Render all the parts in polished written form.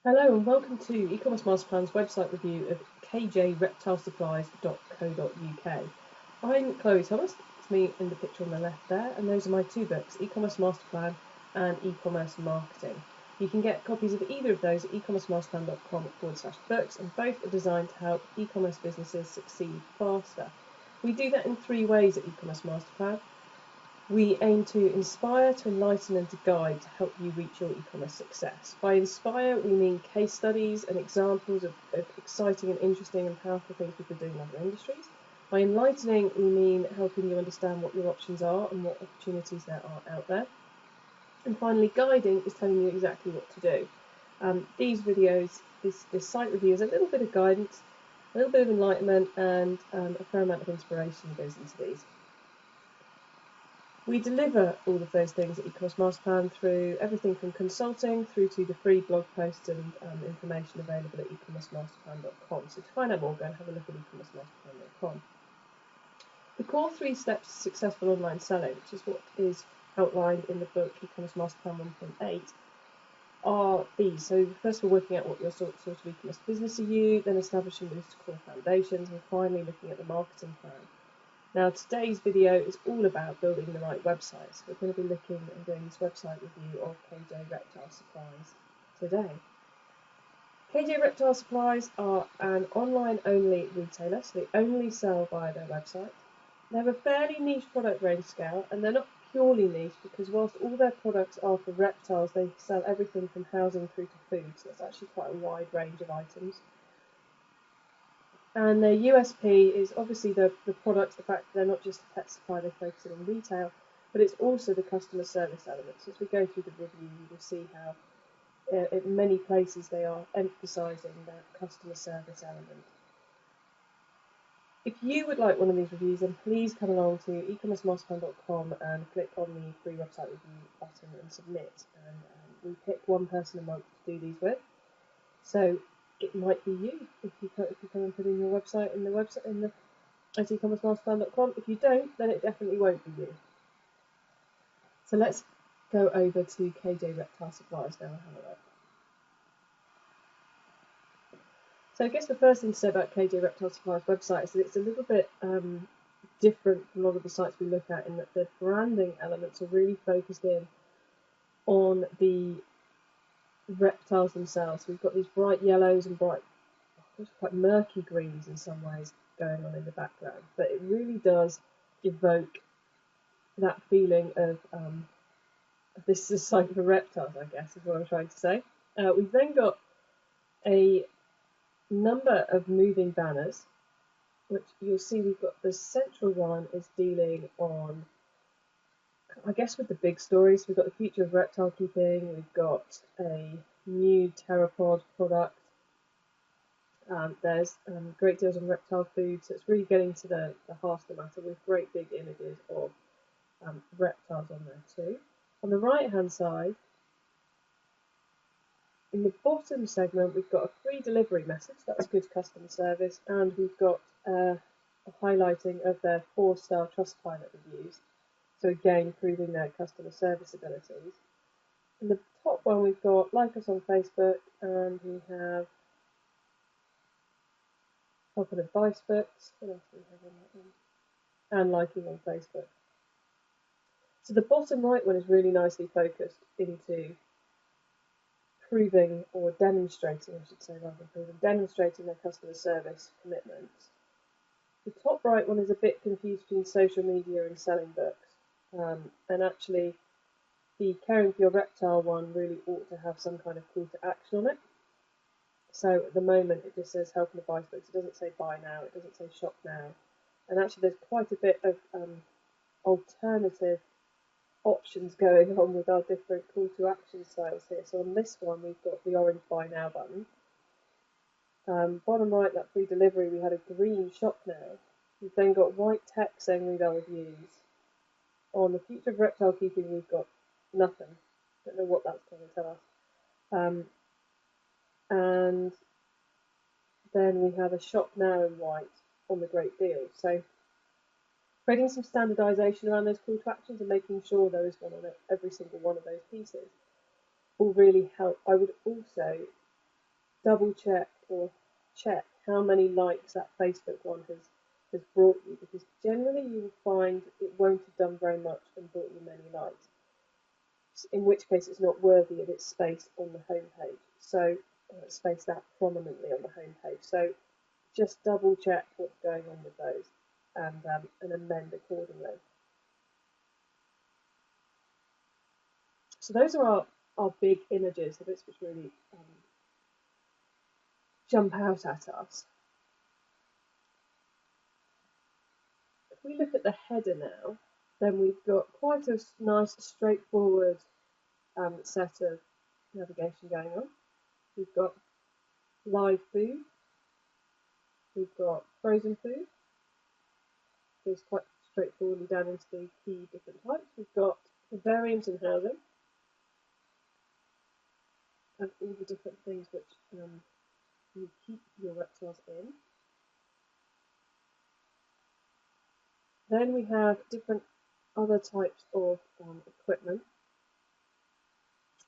Hello and welcome to eCommerce MasterPlan's website review of KJReptileSupplies.co.uk. I'm Chloe Thomas, it's me in the picture on the left there, and those are my two books, eCommerce MasterPlan and eCommerce Marketing. You can get copies of either of those at ecommercemasterplan.com/books, and both are designed to help e-commerce businesses succeed faster. We do that in three ways at eCommerce MasterPlan. We aim to inspire, to enlighten and to guide to help you reach your e-commerce success. By inspire, we mean case studies and examples of exciting and interesting and powerful things people are doing in other industries. By enlightening, we mean helping you understand what your options are and what opportunities there are out there. And finally, guiding is telling you exactly what to do. These videos, this site review is a little bit of guidance, a little bit of enlightenment, and a fair amount of inspiration goes into these. We deliver all of those things at eCommerce MasterPlan through everything from consulting through to the free blog posts and information available at ecommercemasterplan.com. So to find out more, go and have a look at ecommercemasterplan.com. The core 3 steps to successful online selling, which is what is outlined in the book eCommerce MasterPlan 1.8, are these. So first of all, working out what your sort of e-commerce business are you, then establishing those core foundations, and finally looking at the marketing plan. Now today's video is all about building the right website. So we're going to be looking and doing this website review of KJReptileSupplies today. KJReptileSupplies are an online-only retailer, so they only sell via their website. They have a fairly niche product range scale, and they're not purely niche because whilst all their products are for reptiles, they sell everything from housing through to food, so it's actually quite a wide range of items. And their USP is obviously the products, the fact that they're not just a pet supply, they're focusing on retail, but it's also the customer service elements. As we go through the review, you will see how in many places they are emphasising that customer service element. If you would like one of these reviews, then please come along to ecommercemasterplan.com and click on the free website review button and submit. And we pick one person a month to do these with. So it might be you if you come and put in your website at ecommercemasterplan.com. If you don't, then it definitely won't be you. So let's go over to KJ Reptile Supplies now and have a look. So I guess the first thing to say about KJ Reptile Supplies website is that it's a little bit different from a lot of the sites we look at in that the branding elements are really focused in on the reptiles themselves. So we've got these bright yellows and quite murky greens in some ways going on in the background, but it really does evoke that feeling of this is a site for reptiles, I guess, is what I'm trying to say. We've then got a number of moving banners, which you'll see we've got the central one is dealing on, I guess, with the big stories. We've got the future of reptile keeping, we've got a new pteropod product, there's great deals on reptile food, so it's really getting to the heart of the matter with great big images of reptiles on there too. On the right hand side, in the bottom segment, we've got a free delivery message, that's good customer service, and we've got a highlighting of their 4-star Trustpilot reviews. So again, proving their customer service abilities. In the top one, we've got like us on Facebook, and we have help and advice books. What else do we have on that one? And liking on Facebook. So the bottom right one is really nicely focused into proving or demonstrating, I should say, rather than proving, demonstrating their customer service commitments. The top right one is a bit confused between social media and selling books. And actually, the Caring for Your Reptile one really ought to have some kind of call to action on it. So at the moment, it just says help and advice books. It doesn't say buy now, it doesn't say shop now. And actually, there's quite a bit of alternative options going on with our different call to action styles here. So on this one, we've got the orange buy now button. Bottom right, that free delivery, we had a green shop now. We've then got white text saying read our reviews. On the future of reptile keeping, we've got nothing. Don't know what that's going to tell us. And then we have a shop now in white on the great deals. So creating some standardisation around those call to actions and making sure there is one on every single one of those pieces will really help. I would also double check or check how many likes that Facebook one has brought you, because generally you will find it won't have done very much and brought you many likes, in which case it's not worthy of its space on the home page. So space that prominently on the home page. So just double check what's going on with those and amend accordingly. So those are our big images, the bits which really jump out at us. If we look at the header now, then we've got quite a nice, straightforward set of navigation going on. We've got live food, we've got frozen food, goes quite straightforwardly down into the key different types. We've got the variant and housing, and all the different things which you keep your reptiles in. Then we have different other types of equipment.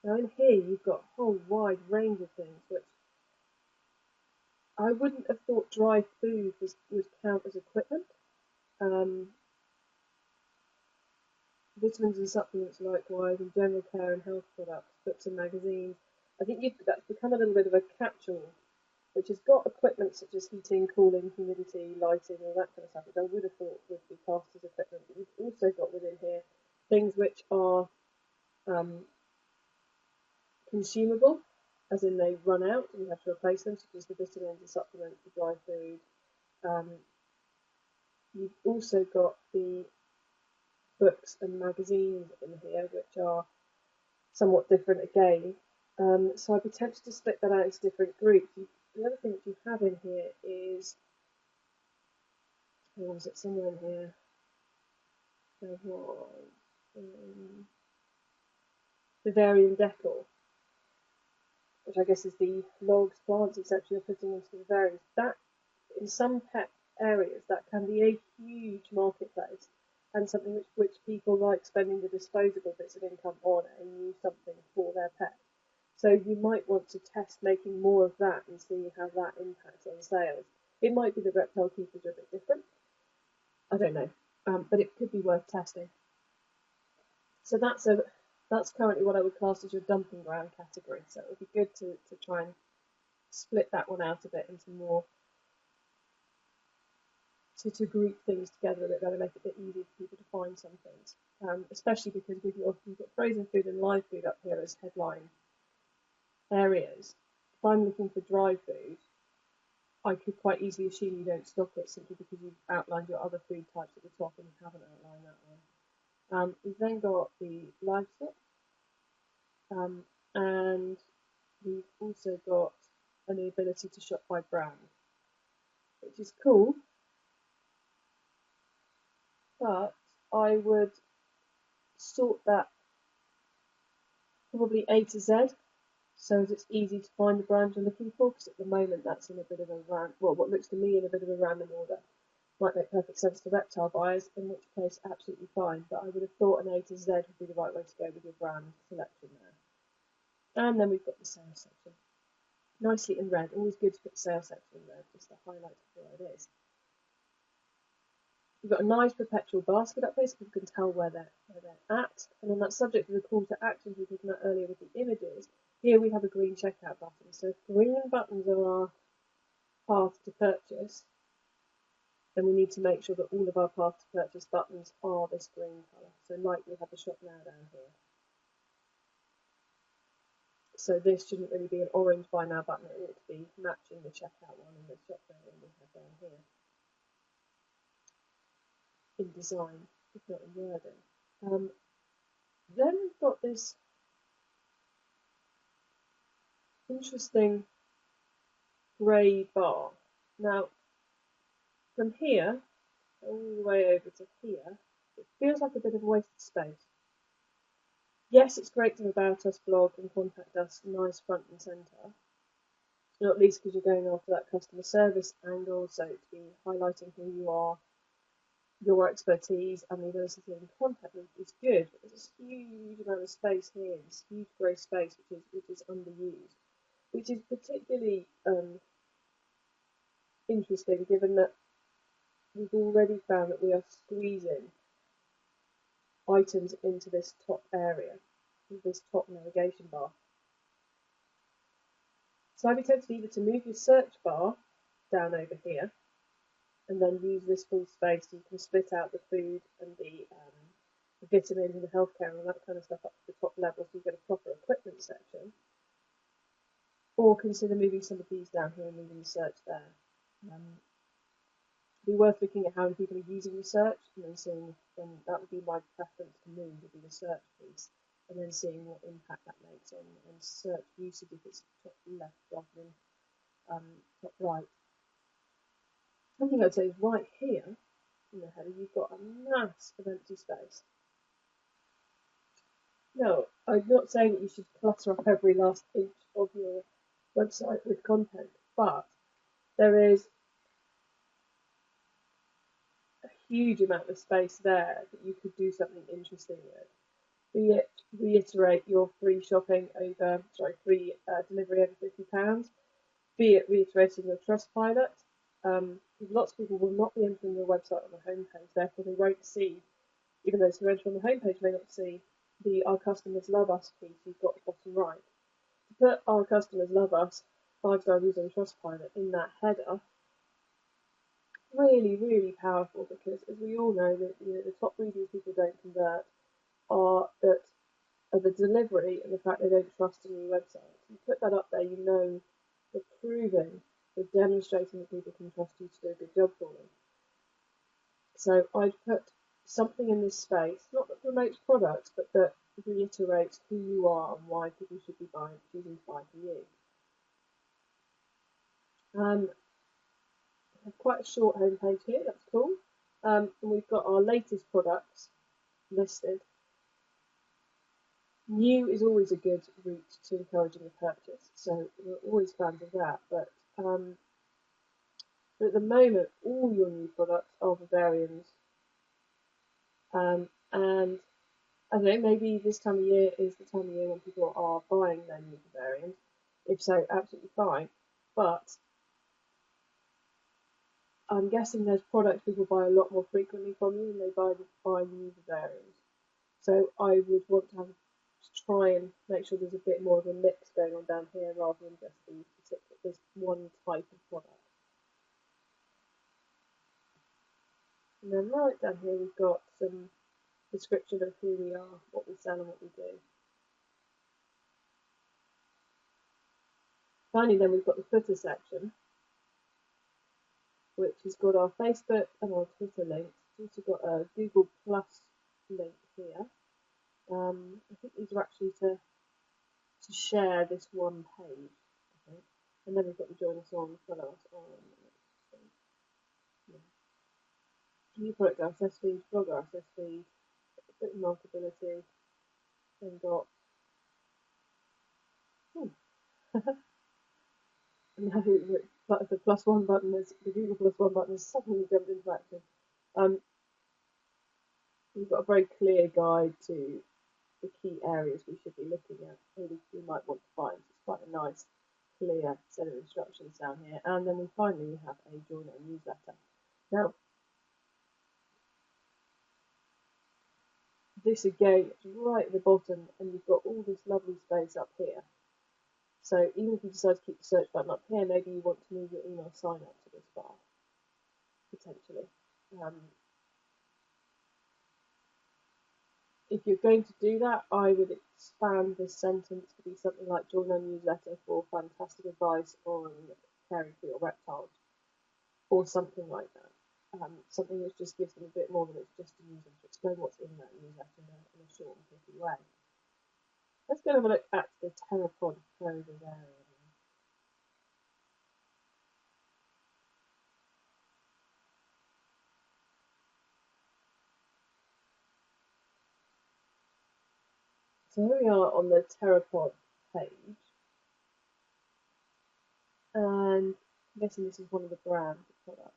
Now in here you've got a whole wide range of things which I wouldn't have thought dry food would count as equipment. Vitamins and supplements likewise, and general care and health products, books and magazines. I think that's become a little bit of a catch-all, which has got equipment such as heating, cooling, humidity, lighting, all that kind of stuff, which I would have thought would be classed as equipment. But you've also got within here things which are consumable, as in they run out and you have to replace them, such as the vitamins, the supplements, the dry food. You've also got the books and magazines in here, which are somewhat different again. So I'd be tempted to split that out into different groups. The other thing that you have in here is, where was it, somewhere in here? There was vivarium decor, which I guess is the logs, plants, etc. you're putting into the vivariums. That, in some pet areas, that can be a huge marketplace and something which people like spending the disposable bits of income on and use something for their pet. So you might want to test making more of that and see how that impacts on sales. It might be that reptile keepers are a bit different. I don't know, but it could be worth testing. So that's currently what I would class as your dumping ground category. So it would be good to try and split that one out a bit into more, to group things together a bit better, make it a bit easier for people to find some things. Especially because you've got frozen food and live food up here as headline areas. If I'm looking for dry food, I could quite easily assume you don't stock it simply because you've outlined your other food types at the top and you haven't outlined that one. We've then got the livestock, and we've also got an ability to shop by brand, which is cool, but I would sort that probably A to Z, so as it's easy to find the brand you're looking for, because at the moment that's in a bit of a what looks to me in a bit of a random order. Might make perfect sense to reptile buyers, in which case absolutely fine, but I would have thought an A to Z would be the right way to go with your brand selection there. And then we've got the sales section. Nicely in red, always good to put the sales section in red, just to highlight where it is. We've got a nice perpetual basket up here so people can tell where they're at. And on that subject of the call to action we were talking about earlier with the images, here we have a green checkout button. So if green buttons are our path to purchase, then we need to make sure that all of our path to purchase buttons are this green colour. So like we have the shop now down here. So this shouldn't really be an orange buy now button, it ought to be matching the checkout one and the shop now one we have down here. In design, if not in wording. Then we've got this interesting grey bar. Now, from here, all the way over to here, it feels like a bit of wasted space. Yes, it's great to have About Us blog and contact us nice front and centre, not least because you're going after that customer service angle, so to be highlighting who you are, your expertise and the ability to get in contact with is good, but there's this huge amount of space here, this huge grey space which is underused. which is particularly interesting given that we've already found that we are squeezing items into this top area, this top navigation bar. So I'd be tempted either to move your search bar down over here and then use this full space so you can split out the food and the vitamins and the healthcare and all that kind of stuff up to the top level so you get a proper equipment section. Or consider moving some of these down here and moving the search there. It'd be worth looking at how many people are using the search and then seeing, then that would be my preference to move, would be the search piece, and then seeing what impact that makes on search usage if it's top left rather than top right. One thing I'd say is right here in the header, you've got a mass of empty space. No, I'm not saying that you should clutter up every last inch of your website with content, but there is a huge amount of space there that you could do something interesting with. Be it reiterate your free shopping over, free delivery over £50. Be it reiterating your Trustpilot. Lots of people will not be entering your website on the homepage, therefore they won't see, even those who enter on the homepage may not see the Our Customers Love Us piece you've got bottom right. To put Our Customers Love Us 5-star reviews on Trustpilot in that header, really, really powerful, because as we all know, that the top reasons people don't convert are the delivery and the fact they don't trust a new website. You put that up there, you know you're proving, you're demonstrating that people can trust you to do a good job for them. So I'd put something in this space, not that promotes products, but that reiterates who you are and why people should be choosing to buy from you. We have quite a short homepage here, that's cool. And we've got our latest products listed. New is always a good route to encouraging a purchase, so we're always fans of that. But at the moment, all your new products are Bavarians. And I don't know, maybe this time of year is the time of year when people are buying their new Bavarians. If so, absolutely fine. But I'm guessing there's products people buy a lot more frequently from you and they buy new Bavarians. So I would want to try and make sure there's a bit more of a mix going on down here rather than just this one type of product. And then right down here we've got some description of who we are, what we sell and what we do. Finally then we've got the footer section, which has got our Facebook and our Twitter links. It's also got a Google Plus link here. I think these are actually to share this one page, I think. And then we've got the join us on, follow us on. New product RSS feed, blog RSS feed, written marketability, then got now the +1 button is the Google +1 button has suddenly jumped into action. We've got a very clear guide to the key areas we should be looking at, we might want to find. It's quite a nice, clear set of instructions down here. And then we finally have a join our newsletter. Now, this again, it's right at the bottom, and you've got all this lovely space up here. So even if you decide to keep the search button up here, maybe you want to move your email sign up to this bar, potentially. If you're going to do that, I would expand this sentence to be something like join our newsletter for fantastic advice on caring for your reptiles, or something like that. Something that just gives them a bit more than it's just a newsletter. Explain what's in that newsletter in a short and pithy way. Let's go and have a look at the Terrapod Pro Bavarian. So here we are on the Terrapod page, and I'm guessing this is one of the brand products.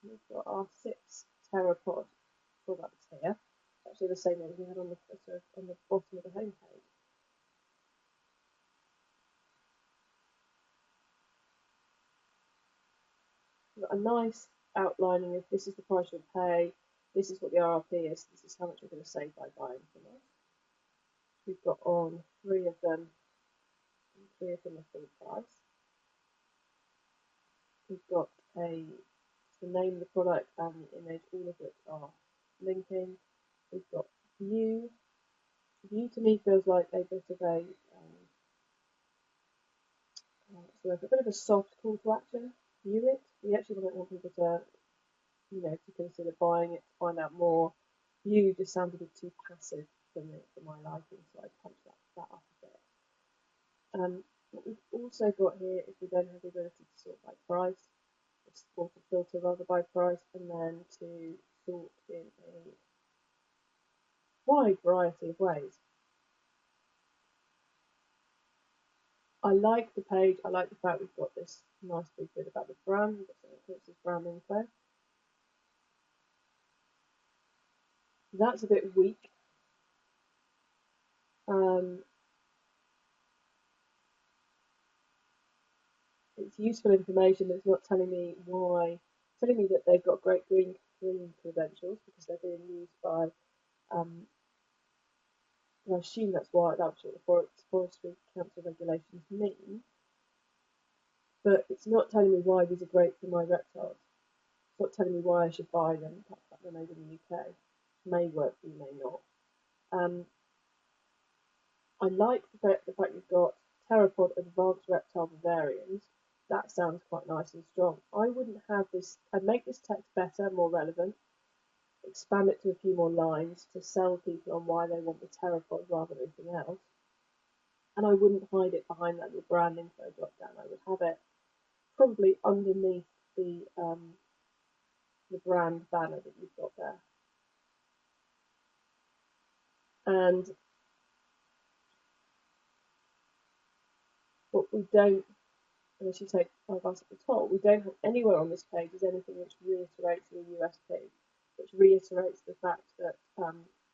We've got our 6 Terrapod products here. Actually, the same ones we had on the bottom of the home page. We've got a nice outlining of this is the price you'll pay, this is what the RRP is, this is how much you're going to save by buying from us. We've got on three of them are full price. We've got the name of the product and the image, all of which are linking. We've got view. View to me feels like a bit of a bit of a soft call to action. View it. We actually don't want people to, to consider buying it, to find out more. View just sounds a bit too passive for me, for my liking, so I punch that up a bit. What we've also got here is we then have the ability to sort by price, or to filter rather by price, and then to sort in a wide variety of ways. I like the page. I like the fact we've got this nice big bit about the brand. We've got something that this brand info. That's a bit weak. It's useful information that's not telling me why. Telling me that they've got great green credentials because they're being used by. I assume that's what the Forestry Council regulations mean. But it's not telling me why these are great for my reptiles. It's not telling me why I should buy them. Perhaps they're made in the UK. May work for you, may not. I like the fact you've got Pterapod Advanced Reptile Vivariums. That sounds quite nice and strong. I wouldn't have this. I'd make this text better, more relevant, expand it to a few more lines to sell people on why they want the Pterapod rather than anything else. And I wouldn't hide it behind that little brand info drop down. I would have it probably underneath the brand banner that you've got there. And what we don't, unless you take 5 us at the top, we don't have anywhere on this page is anything which reiterates your USP, which reiterates the fact that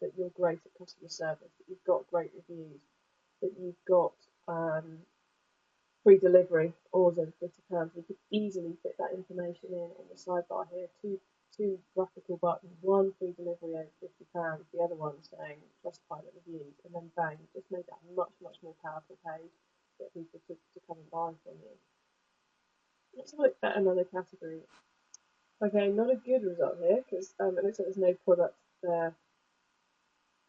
that you're great at customer service, that you've got great reviews, that you've got free delivery, orders over £50. We could easily fit that information in on the sidebar here. Two graphical buttons, one free delivery over £50, the other one saying Trustpilot reviews, and then bang, just made that a much more powerful page to get people to come and buy from you. Let's look at another category. Okay, not a good result here because it looks like there's no product there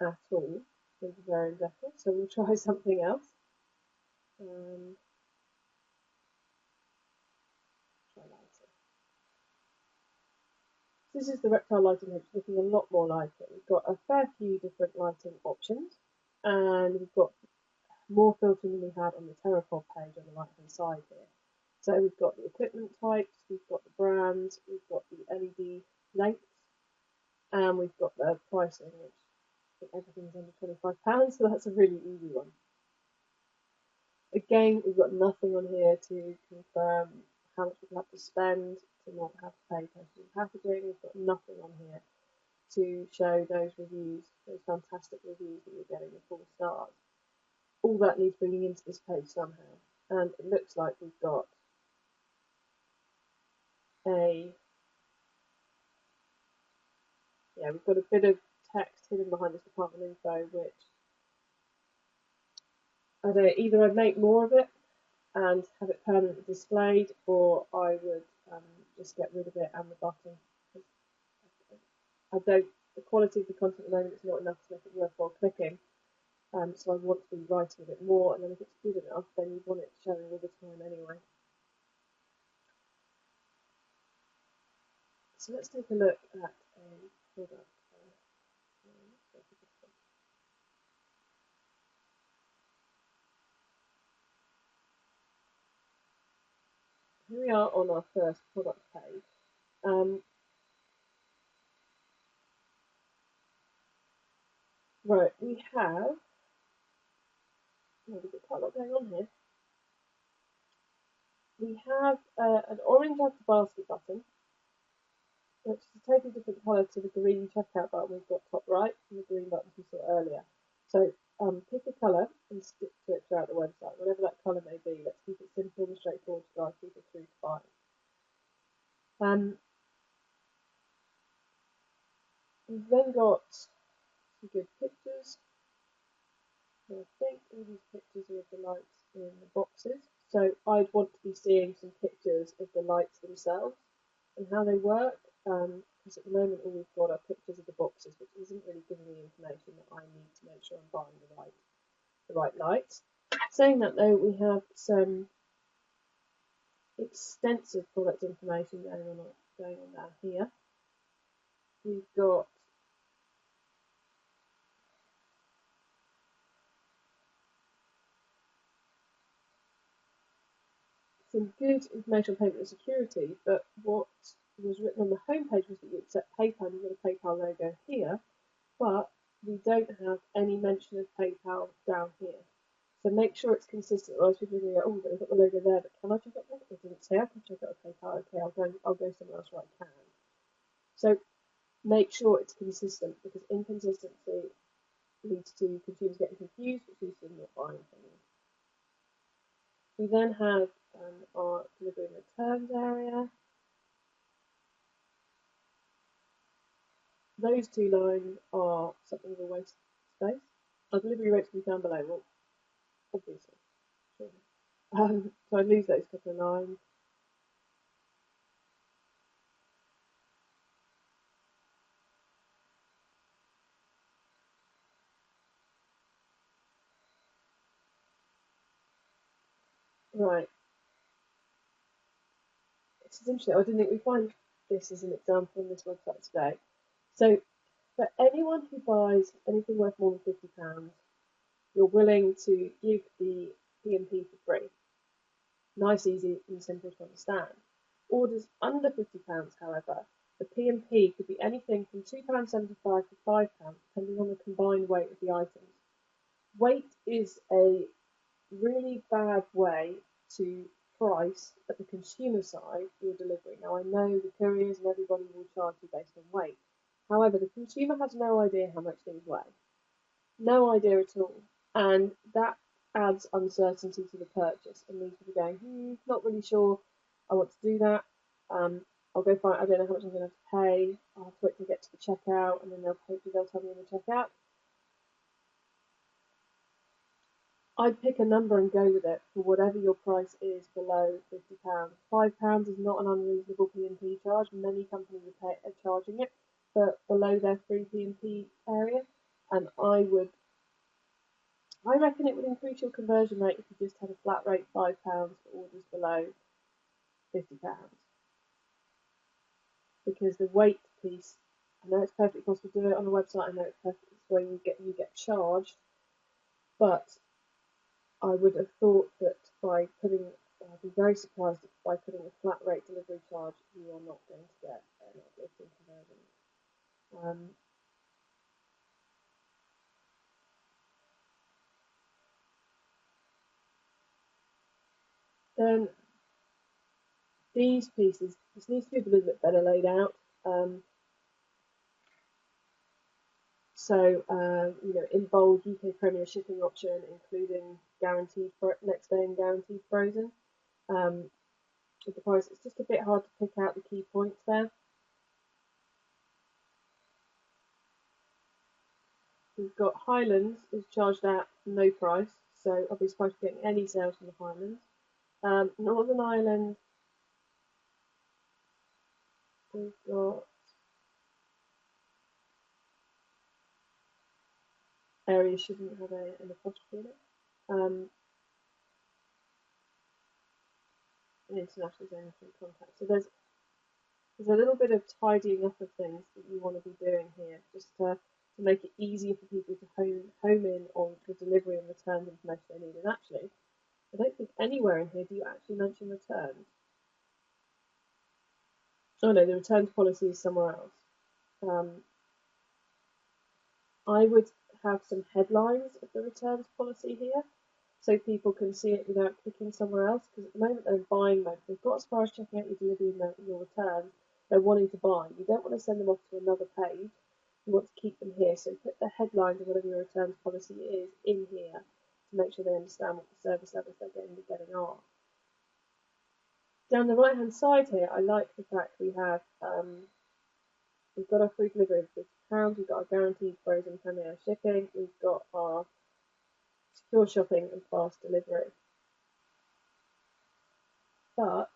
at all in the Vivarium Decor, so we'll try something else. Try lighting. This is the reptile lighting, which is looking a lot more like it. We've got a fair few different lighting options, and we've got more filtering than we had on the Pterapod page on the right hand side here. So we've got the equipment types, we've got the brands, we've got the LED lengths, and we've got the pricing, which I think everything's under £25, so that's a really easy one. Again, we've got nothing on here to confirm how much people have to spend to not have to pay postage and packaging. We've got nothing on here to show those reviews, those fantastic reviews that you're getting, the 4 stars. All that needs bringing into this page somehow, and it looks like we've got we've got a bit of text hidden behind this department info, which either I'd make more of it and have it permanently displayed, or I would just get rid of it and the button. The quality of the content at the moment is not enough to make it worthwhile clicking. So I want to be writing a bit more, and then if it's good enough, then you want it showing all the time anyway. So let's take a look at a product. Here we are on our first product page. Right, we've got quite a lot going on here. We have an orange add to basket button, which is a totally different colour to the green checkout button we've got top right and the green button we saw earlier. So pick a colour and stick to it throughout the website, whatever that colour may be. Let's keep it simple and straightforward to drive people through to buy. We've then got some good pictures. So I think all these pictures are of the lights in the boxes. So I'd want to be seeing some pictures of the lights themselves and how they work, because at the moment all we've got are pictures of the boxes, which isn't really giving me information that I need to make sure I'm buying the right lights. Saying that though, we have some extensive product information going on down here. We've got some good information on payment and security, but what was written on the homepage was that you accept PayPal, and you've got a PayPal logo here, but we don't have any mention of PayPal down here. So make sure it's consistent. Otherwise, people are going to go, oh, they've got the logo there, but can I check out that? It didn't say I can check out PayPal. Okay, I'll go somewhere else where I can. So make sure it's consistent, because inconsistency leads to consumers getting confused, which leads to them not buying things. We then have our delivery and returns area. Those two lines are something of a waste of space. Our delivery rates can be down below, well, obviously. Sure. So I'd lose those couple of lines. Right. This is interesting. I didn't think we'd find this as an example on this website today. So for anyone who buys anything worth more than £50, you're willing to give the P&P for free. Nice, easy, and simple to understand. Orders under £50, however, the P&P could be anything from £2.75 to £5, depending on the combined weight of the items. Weight is a really bad way to price at the consumer side your delivery. Now, I know the couriers and everybody will charge you based on weight. However, the consumer has no idea how much things weigh. No idea at all. And that adds uncertainty to the purchase and leaves people going, not really sure I want to do that. I'll go find, I don't know how much I'm going to have to pay. I'll have to wait to get to the checkout, and then hopefully they'll tell me in the checkout. I'd pick a number and go with it for whatever your price is below £50. £5 is not an unreasonable P&P charge. Many companies are charging it, but below their free P&P area. And I reckon it would increase your conversion rate if you just had a flat rate £5 for orders below £50. Because the weight piece, I know it's perfectly possible to do it on a website. I know it's perfect where you get charged, but I would have thought that by putting, I'd be very surprised if by putting a flat rate delivery charge, you are not going to get an uplift in conversion. Then these pieces, this needs to be a little bit better laid out. In bold, UK Premier shipping option, including guaranteed next day and guaranteed frozen. With the price, it's just a bit hard to pick out the key points there. We've got Highlands is charged at no price, so I'll be surprised if getting any sales from the Highlands. Northern Ireland, we've got area shouldn't have an apostrophe in it. And international zone free contact. So there's a little bit of tidying up of things that you want to be doing here, just to make it easier for people to home in on the delivery and returns information they need. And actually, I don't think anywhere in here do you actually mention returns. Oh no, the returns policy is somewhere else. I would have some headlines of the returns policy here, so people can see it without clicking somewhere else, because at the moment they're in buying mode. They've got as far as checking out your delivery and your returns, they're wanting to buy. You don't want to send them off to another page. You want to keep them here. So put the headlines of whatever your returns policy is in here to make sure they understand what the service levels they're getting are. Down the right hand side here, I like the fact we've got our free delivery of £50, we've got our guaranteed frozen premier shipping, we've got our secure shopping and fast delivery. But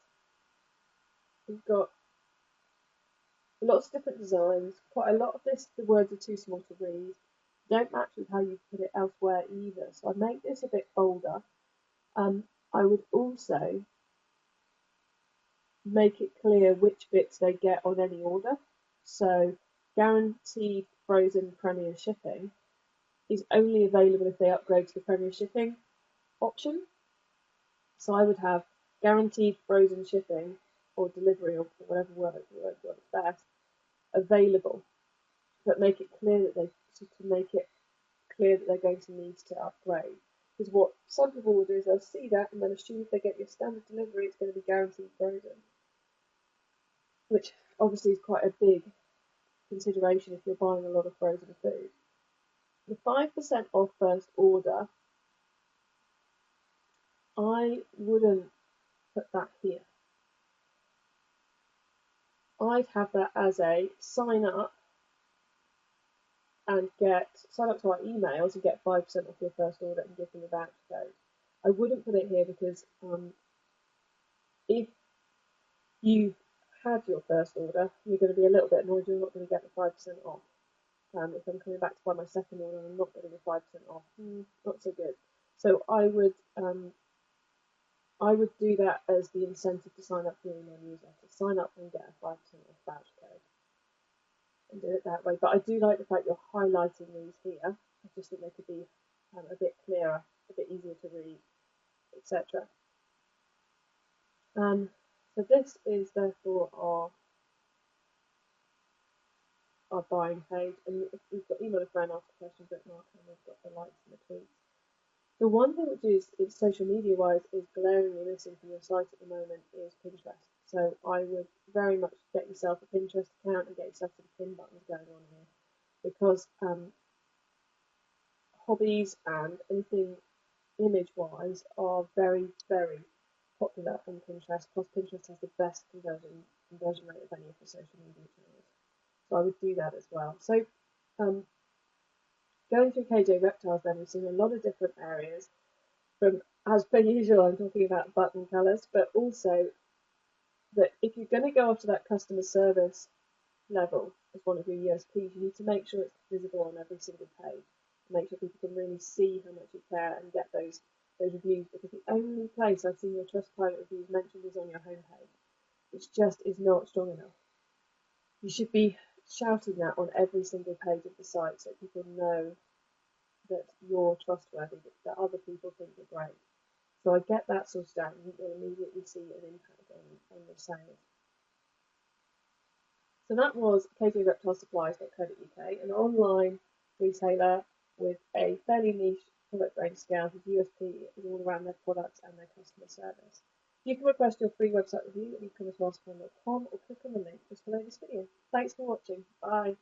we've got lots of different designs. Quite a lot of this, the words are too small to read. Don't match with how you put it elsewhere either. So I make this a bit bolder. I would also make it clear which bits they get on any order. So guaranteed frozen premier shipping is only available if they upgrade to the premier shipping option. So I would have guaranteed frozen shipping or delivery or whatever word works best available, but make it clear that they're going to need to upgrade. Because what some people will do is they'll see that and then assume if they get your standard delivery, it's going to be guaranteed frozen, which obviously is quite a big consideration if you're buying a lot of frozen food. The 5% off first order, I wouldn't put that here. I'd have that as a sign up to our emails and get 5% off your first order and give them a voucher code. I wouldn't put it here because if you've had your first order, you're going to be a little bit annoyed you're not going to get the 5% off. If I'm coming back to buy my second order and I'm not getting the 5% off, not so good. So I would do that as the incentive to sign up for your email newsletter. Sign up and get a 5% off voucher code. And do it that way. But I do like the fact you're highlighting these here. I just think they could be a bit clearer, a bit easier to read, etc. So this is therefore our buying page, and we've got email a friend, ask a question, bookmark, and we've got the likes and the tweets. The one thing which is social media wise is glaringly missing from your site at the moment is Pinterest. So I would very much get yourself a Pinterest account and get yourself some pin buttons going on here, because hobbies and anything image wise are very, very popular on Pinterest. Plus Pinterest has the best conversion rate of any of the social media channels. So I would do that as well. So going through KJ Reptiles, then we've seen a lot of different areas. From, as per usual, I'm talking about button colours, but also that if you're going to go after that customer service level as one of your USPs, you need to make sure it's visible on every single page. Make sure people can really see how much you care and get those reviews, because the only place I've seen your Trustpilot reviews mentioned is on your homepage, which just is not strong enough. You should be shouting that on every single page of the site so people know that you're trustworthy, that other people think you're great. So I get that sorted out, and you'll immediately see an impact on your sales. So that was KJReptileSupplies.co.uk, an online retailer with a fairly niche product range scale whose USP is all around their products and their customer service. You can request your free website review at eCommerce.com or click on the link just below this video. Thanks for watching. Bye.